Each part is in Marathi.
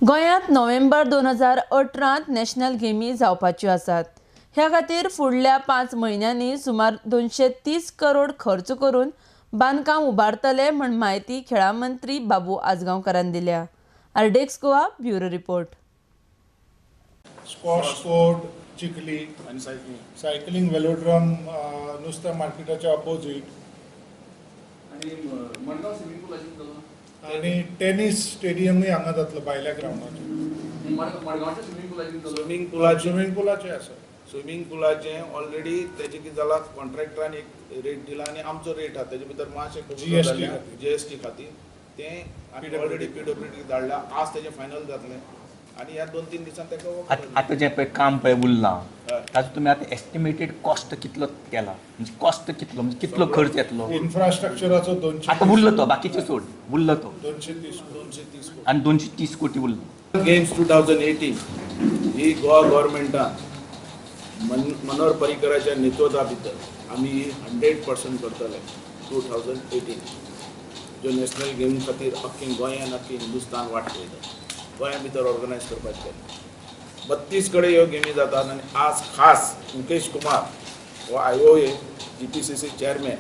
गोंयांत नोव्हेंबर 2018 नॅशनल गेमी जावपाच्यो आसात. ह्या खातीर फुडल्या 5 म्हयन्यांनी सुमार 230 करोड खर्च करून बांदकाम उबारतले म्हण म्हायती खेळां मंत्री बाबू आजगांवकारान दिल्या. R D X Goa bureau report. Squash court Chikhali आणि सायकलिंग वेलोड्रम नुस्त्या मार्केटाच्या अपोजिट आणि टेनिस स्टेडियमूय हांगा जातलो भायल्या ग्राउंडाचेर. स्विमींग पुलाचे आसा. स्विमींग पुलाचे ऑलरेडी तेजे कितें जाला कॉन्ट्रॅक्टरान एक रेट दिला आणि आमचो रेट आहा तेजे भितर मातशें जीएसटी खातीर तें आमी ऑलरेडी पीडब्ल्यूडी धाडला. आज तेजें फायनल जातलें आणि ह्या 2-3 दिसांत तेका आता जे पळय काम पळय उरलां ताचो तुमी आतां एस्टिमेटेड कॉस्ट कितलो केला, म्हणजे कॉस्ट कितलो, म्हणजे कितलो खर्च येतलो इन्फ्रास्ट्रक्चराचो 200. आता उरलो तो बाकीचे सोड उरलो तो 230 कोटी आणि 230 कोटी उरलो. गेम्स 2018 ही गोवा गव्हर्मेंटान मनोहर पर्रीकराच्या नेतृत्वा भितर आमी 100% करतले. 2018 ज्यो नॅशनल गेमी खातीर अख्खें गोंयान अख्खें हिंदुस्तान वाट पळयता गोंया भितर ऑर्गनायज करपाचें. 32 कडेन ह्यो गेमी जातात आनी आज खास मुकेश कुमार हो IOA GPCC चेअरमॅन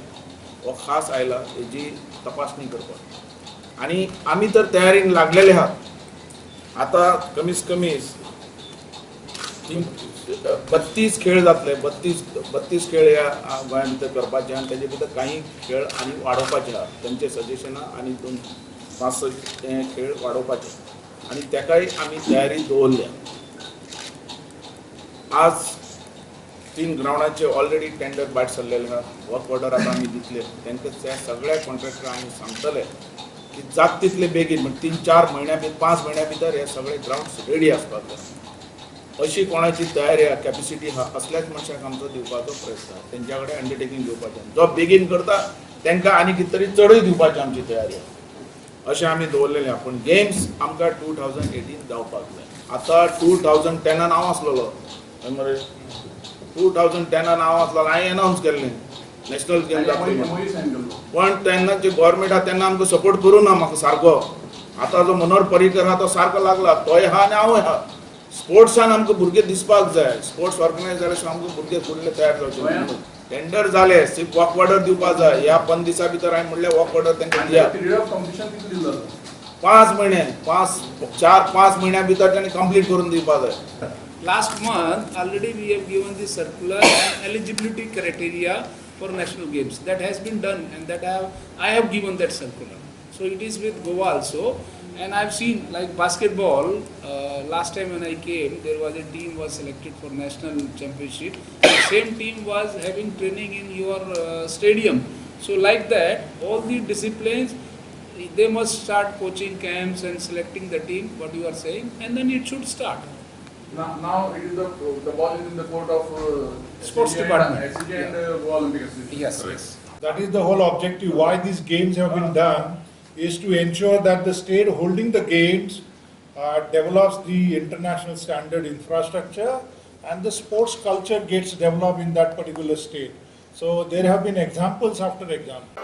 हो खास आयला हेजी तपासणी करपाक आनी आमी तर तयारीन लागलेले आहात. आता कमीत कमी 32 खेळ जातले. 32 खेळ ह्या गोंया भितर करपाचे आनी तेजे भितर काही खेळ आनी वाडोवपाचे आहात. तेंचे सजेशनां आनी 2-5 खेळ वाडोवपाचे आणि त्याकाय आमी तयारी दवरल्या. आज 3 ग्राउंडाचे ऑलरेडी टेंडर भायर सरलेले आहा. वर्क ऑर्डर आतां आमी दितले. तांकां त्या सगळ्या कॉन्ट्रॅक्टरांक आमी सांगतले की जाता तितले बेगीन म्हणजे 3-4 म्हयन्या भितर 5 म्हयन्या भितर हे सगळे ग्राउंड्स रेडी आसपाक जाय. अशी कोणाची तयारी आहा, कॅपॅसिटी आहा असल्याच मनशाक आमचो दिवपाचो प्रयत्न आहा. तेंच्या कडेन अंडरटेकींग घेवपाचें. जो बेगीन करता तांकां आनी कितें तरी चडूय दिवपाची आमची तयारी आहा. अशें आमी दवरलेलें आहा. पूण गेम्स आमकां 2018 जावपाक जाय. आतां 2010 हांव आसलोलो मरे 2010 हांव आसलोलो. हांवें अनावन्स केल्लें नॅशनल गेम जातली पण तेन्नाचे गव्हर्मेंट आहा तेन्ना आमकां सपोर्ट करूं ना म्हाका सारको. आतां जो मनोहर पर्रीकर आहा तो सारको लागला. तोय आहा आनी हांवूय आहा. स्पोर्ट्सान आमकां भुरगे दिसपाक जाय. स्पोर्ट्स ऑर्गनायज जाल्या शिवाय आमकां भुरगे फुडले तयार जावचे. टेंडर जाले सिर्फ वर्क ऑर्डर दिवपाक जाय. ह्या 5 दिसां भितर हांवें म्हणलें वर्क ऑर्डर तांकां दिया. 5 म्हयने 4-5 म्हयन्या भितर तांणी कंप्लीट करून दिवपाक जाय. Last month already we have given the circular and eligibility criteria for national games. That has been done and that I have given that circular. So it is with Goa also. And I've seen like basketball, last time when I came, there was a team was selected for national championship. The same team was having training in your stadium. So like that, all the disciplines, they must start coaching camps and selecting the team, what you are saying, and then it should start. Now it is the ball is in the court of Sports department. SCG and Goa Olympic Association. Yes. That is the whole objective. Why these games have been done is to ensure that the state holding the games develops the international standard infrastructure and the sports culture gets developed in that particular state. So there have been examples after example.